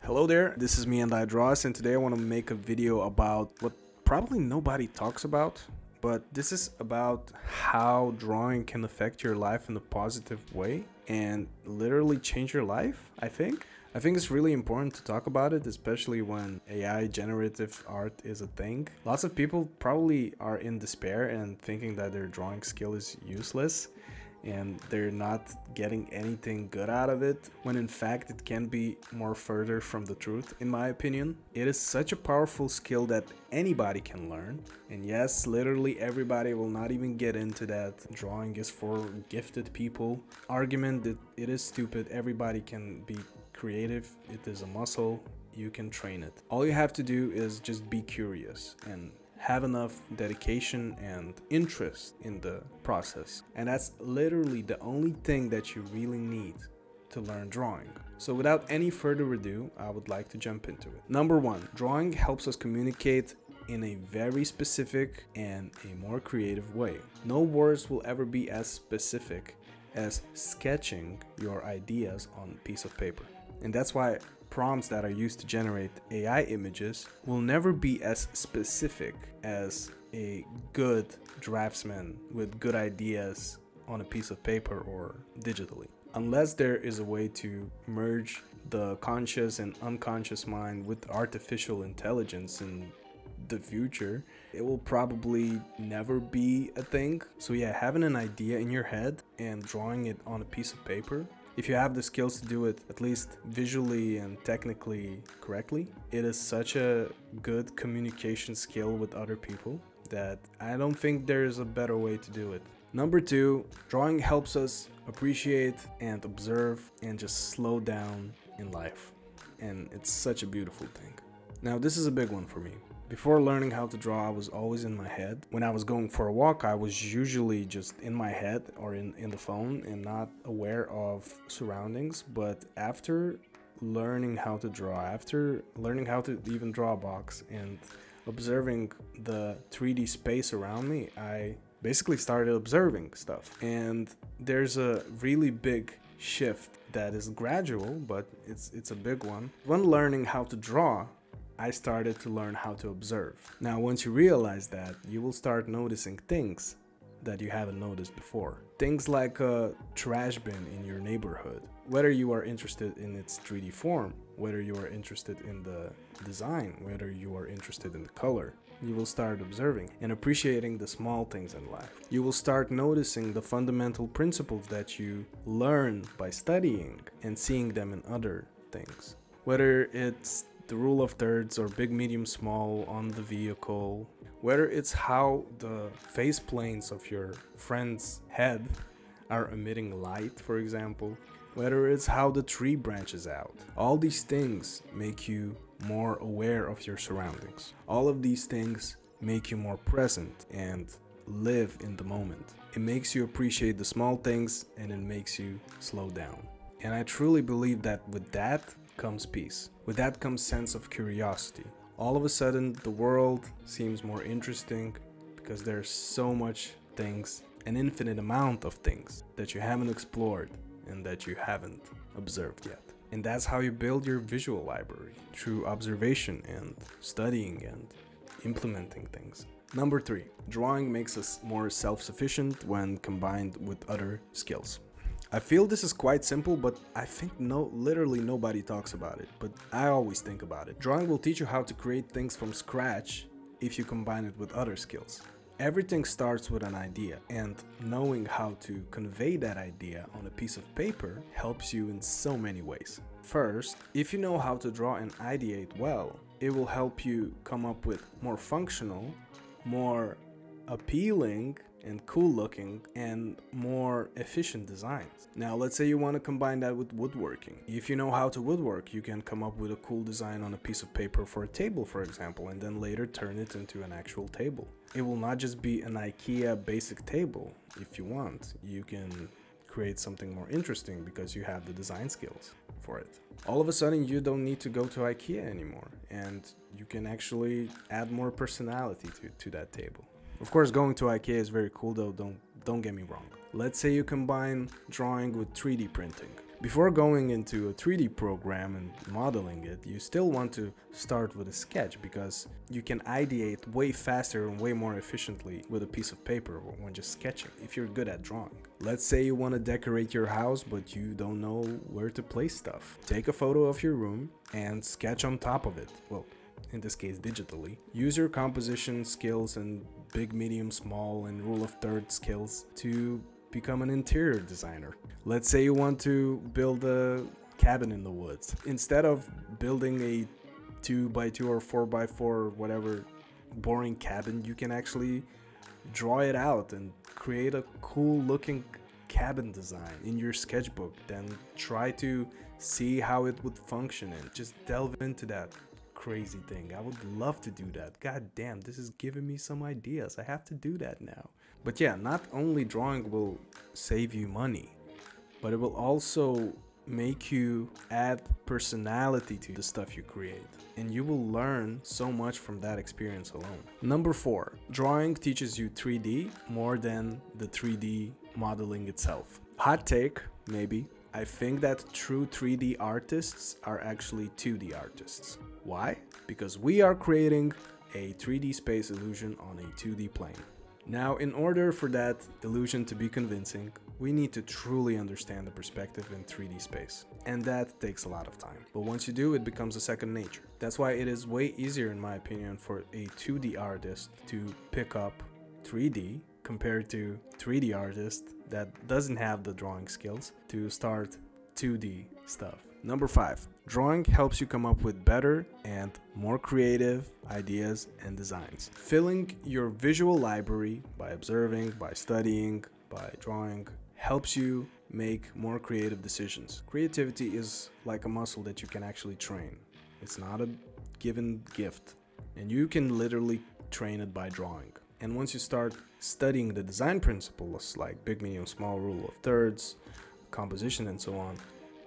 Hello there, this is meandidraws, and today I want to make a video about what probably nobody talks about, but this is about how drawing can affect your life in a positive way and literally change your life, I think it's really important to talk about it, especially when AI generative art is a thing. Lots of people probably are in despair and thinking that their drawing skill is useless and they're not getting anything good out of it, when in fact it can be more further from the truth, in my opinion. It is such a powerful skill that anybody can learn, and yes, literally everybody will not even get into that drawing is for gifted people argument that it is stupid. Everybody can be creative, it is a muscle, you can train it. All you have to do is just be curious and have enough dedication and interest in the process, and that's literally the only thing that you really need to learn drawing. So without any further ado, I would like to jump into it. Number one, drawing helps us communicate in a very specific and a more creative way. No words will ever be as specific as sketching your ideas on a piece of paper, and that's why prompts that are used to generate AI images will never be as specific as a good draftsman with good ideas on a piece of paper or digitally. Unless there is a way to merge the conscious and unconscious mind with artificial intelligence in the future, it will probably never be a thing. So yeah, having an idea in your head and drawing it on a piece of paper, if you have the skills to do it at least visually and technically correctly, it is such a good communication skill with other people that I don't think there's a better way to do it. Number two, drawing helps us appreciate and observe and just slow down in life, and it's such a beautiful thing. Now this is a big one for me. Before learning how to draw, I was always in my head. When I was going for a walk, I was usually just in my head or in the phone and not aware of surroundings. But after learning how to draw, after learning how to even draw a box and observing the 3D space around me, I basically started observing stuff. And there's a really big shift that is gradual, but it's a big one. When learning how to draw, I started to learn how to observe. Now, once you realize that, you will start noticing things that you haven't noticed before. Things like a trash bin in your neighborhood. Whether you are interested in its 3D form, whether you are interested in the design, whether you are interested in the color, you will start observing and appreciating the small things in life. You will start noticing the fundamental principles that you learn by studying and seeing them in other things. Whether it's the rule of thirds or big, medium, small on the vehicle, whether it's how the face planes of your friend's head are emitting light, for example, whether it's how the tree branches out. All these things make you more aware of your surroundings. All of these things make you more present and live in the moment. It makes you appreciate the small things, and it makes you slow down. And I truly believe that with that comes peace. With that comes sense of curiosity. All of a sudden, the world seems more interesting because there's so much things, an infinite amount of things that you haven't explored and that you haven't observed yet. And that's how you build your visual library, through observation and studying and implementing things. Number three, drawing makes us more self-sufficient when combined with other skills. I feel this is quite simple, but I think literally nobody talks about it, but I always think about it. Drawing will teach you how to create things from scratch if you combine it with other skills. Everything starts with an idea, and knowing how to convey that idea on a piece of paper helps you in so many ways. First, if you know how to draw and ideate well, it will help you come up with more functional, more appealing and cool looking and more efficient designs. Now let's say you want to combine that with woodworking. If you know how to woodwork, you can come up with a cool design on a piece of paper for a table, for example, and then later turn it into an actual table. It will not just be an IKEA basic table. If you want, you can create something more interesting because you have the design skills for it. All of a sudden you don't need to go to IKEA anymore, and you can actually add more personality to that table. Of course, going to IKEA is very cool though, don't get me wrong. Let's say you combine drawing with 3D printing. Before going into a 3D program and modeling it, you still want to start with a sketch because you can ideate way faster and way more efficiently with a piece of paper when just sketching if you're good at drawing. Let's say you want to decorate your house but you don't know where to place stuff. Take a photo of your room and sketch on top of it. Well, in this case digitally. Use your composition skills and big, medium, small and rule of thirds skills to become an interior designer. Let's say you want to build a cabin in the woods. Instead of building a 2x2 or 4x4 whatever boring cabin, you can actually draw it out and create a cool looking cabin design in your sketchbook. Then try to see how it would function and just delve into that crazy thing. I would love to do that. God damn, this is giving me some ideas. I have to do that now. But yeah, not only drawing will save you money, but it will also make you add personality to the stuff you create. And you will learn so much from that experience alone. Number 4, drawing teaches you 3D more than the 3D modeling itself. Hot take, maybe. I think that true 3D artists are actually 2D artists. Why? Because we are creating a 3D space illusion on a 2D plane. Now, in order for that illusion to be convincing, we need to truly understand the perspective in 3D space. And that takes a lot of time. But once you do, it becomes a second nature. That's why it is way easier, in my opinion, for a 2D artist to pick up 3D compared to 3D artist that doesn't have the drawing skills to start 2D stuff. Number 5, drawing helps you come up with better and more creative ideas and designs. Filling your visual library by observing, by studying, by drawing helps you make more creative decisions. Creativity is like a muscle that you can actually train. It's not a given gift, and you can literally train it by drawing. And once you start studying the design principles like big, medium, small, rule of thirds, composition, and so on,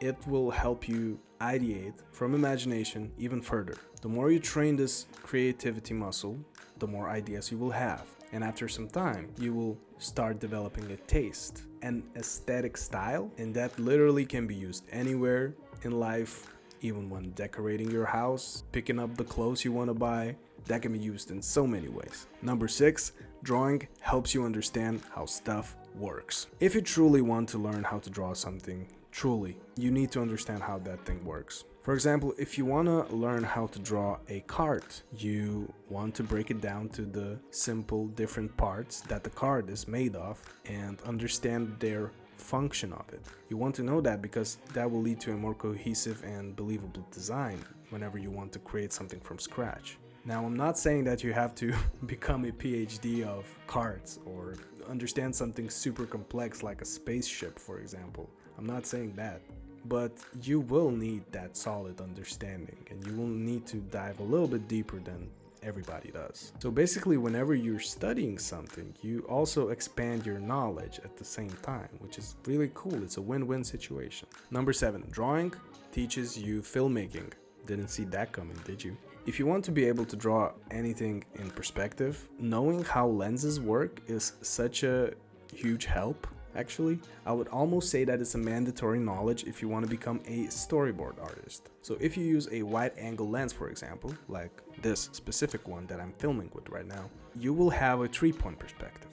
it will help you ideate from imagination even further. The more you train this creativity muscle, the more ideas you will have. And after some time, you will start developing a taste, an aesthetic style, and that literally can be used anywhere in life, even when decorating your house, picking up the clothes you want to buy. That can be used in so many ways. Number 6, drawing helps you understand how stuff works. If you truly want to learn how to draw something, truly, you need to understand how that thing works. For example, if you want to learn how to draw a cart, you want to break it down to the simple different parts that the cart is made of and understand their function of it. You want to know that because that will lead to a more cohesive and believable design whenever you want to create something from scratch. Now, I'm not saying that you have to become a PhD of carts or understand something super complex like a spaceship, for example. I'm not saying that. But you will need that solid understanding, and you will need to dive a little bit deeper than everybody does. So basically, whenever you're studying something, you also expand your knowledge at the same time, which is really cool. It's a win-win situation. Number 7, drawing teaches you filmmaking. Didn't see that coming, did you? If you want to be able to draw anything in perspective, knowing how lenses work is such a huge help. Actually, I would almost say that it's a mandatory knowledge if you want to become a storyboard artist. So if you use a wide angle lens, for example, like this specific one that I'm filming with right now, you will have a 3-point perspective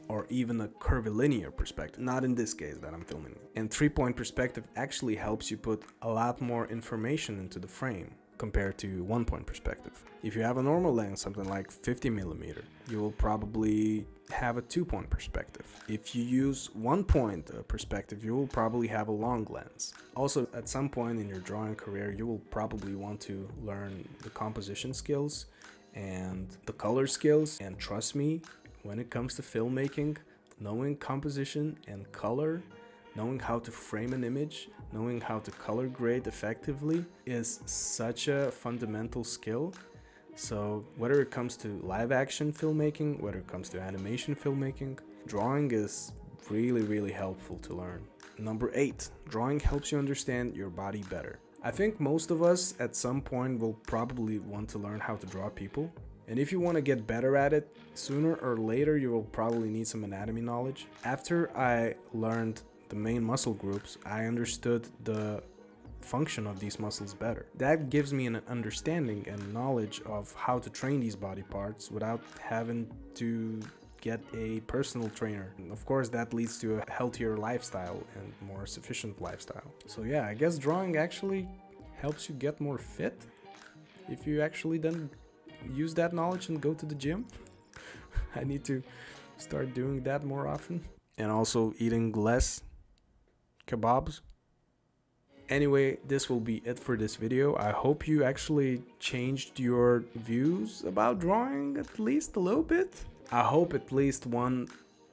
or even a curvilinear perspective, not in this case that I'm filming. And 3-point perspective actually helps you put a lot more information into the frame compared to 1-point perspective. If you have a normal lens, something like 50mm, you will probably have a 2-point perspective. If you use 1-point perspective, you will probably have a long lens. Also, at some point in your drawing career, you will probably want to learn the composition skills and the color skills. And trust me, when it comes to filmmaking, knowing composition and color, knowing how to frame an image, knowing how to color grade effectively is such a fundamental skill. So whether it comes to live action filmmaking, whether it comes to animation filmmaking, drawing is really helpful to learn. Number 8, drawing helps you understand your body better. I think most of us at some point will probably want to learn how to draw people. And if you want to get better at it, sooner or later you will probably need some anatomy knowledge. After I learned the main muscle groups, I understood the function of these muscles better. That gives me an understanding and knowledge of how to train these body parts without having to get a personal trainer. And of course, that leads to a healthier lifestyle and more sufficient lifestyle. So yeah, I guess drawing actually helps you get more fit if you actually then use that knowledge and go to the gym. I need to start doing that more often, and also eating less kebabs. Anyway, this will be it for this video. I hope you actually changed your views about drawing at least a little bit. I hope at least one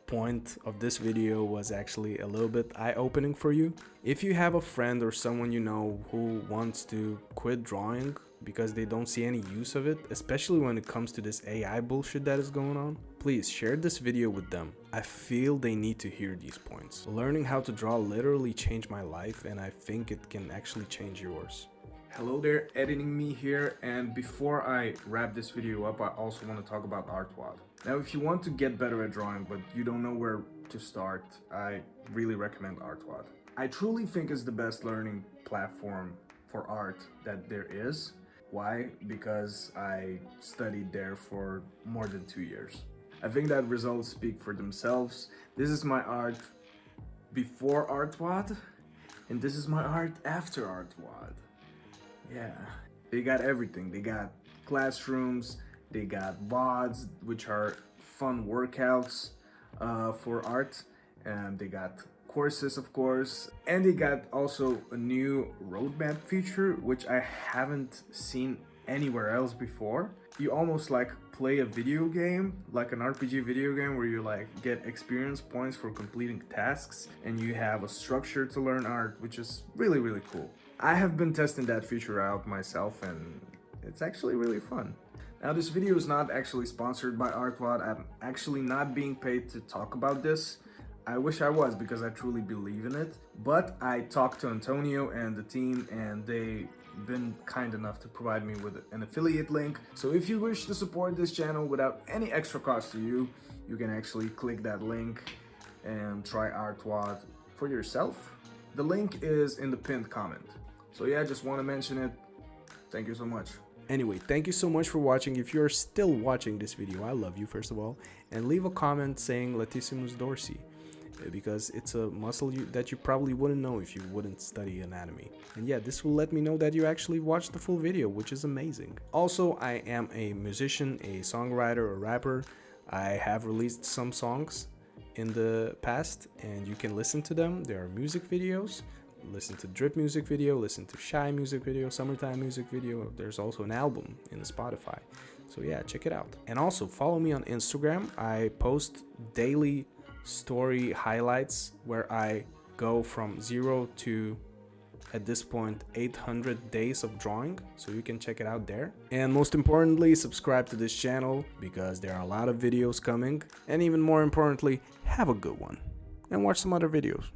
point of this video was actually a little bit eye-opening for you. If you have a friend or someone you know who wants to quit drawing because they don't see any use of it, especially when it comes to this AI bullshit that is going on, please share this video with them. I feel they need to hear these points. Learning how to draw literally changed my life, and I think it can actually change yours. Hello there, editing me here, and before I wrap this video up, I also want to talk about Artwad. Now, if you want to get better at drawing but you don't know where to start, I really recommend Artwad. I truly think it's the best learning platform for art that there is. Why? Because I studied there for more than 2 years. I think that results speak for themselves. This is my art before Artwad, and this is my art after Artwad. Yeah, they got everything. They got classrooms, they got VODs, which are fun workouts for art, and they got courses, of course, and they got also a new roadmap feature which I haven't seen anywhere else before. You almost like play a video game, like an RPG video game, where you like get experience points for completing tasks, and you have a structure to learn art, which is really cool. I have been testing that feature out myself, and it's actually really fun. Now, this video is not actually sponsored by Artwad. I'm actually not being paid to talk about this. I wish I was, because I truly believe in it. But I talked to Antonio and the team, and they've been kind enough to provide me with an affiliate link. So if you wish to support this channel without any extra cost to you, you can actually click that link and try Artwad for yourself. The link is in the pinned comment. So yeah, just want to mention it. Thank you so much. Anyway, thank you so much for watching. If you're still watching this video, I love you, first of all. And leave a comment saying latissimus dorsi, because it's a muscle that you probably wouldn't know if you wouldn't study anatomy. And yeah, this will let me know that you actually watched the full video, which is amazing. Also, I am a musician, a songwriter, a rapper. I have released some songs in the past, and you can listen to them. There are music videos. Listen to drip music video, listen to shy music video, summertime music video. There's also an album in the Spotify. So yeah, check it out. And also follow me on Instagram. I post daily story highlights where I go from 0 to, at this point, 800 days of drawing, so you can check it out there. And most importantly, subscribe to this channel, because there are a lot of videos coming. And even more importantly, have a good one and watch some other videos.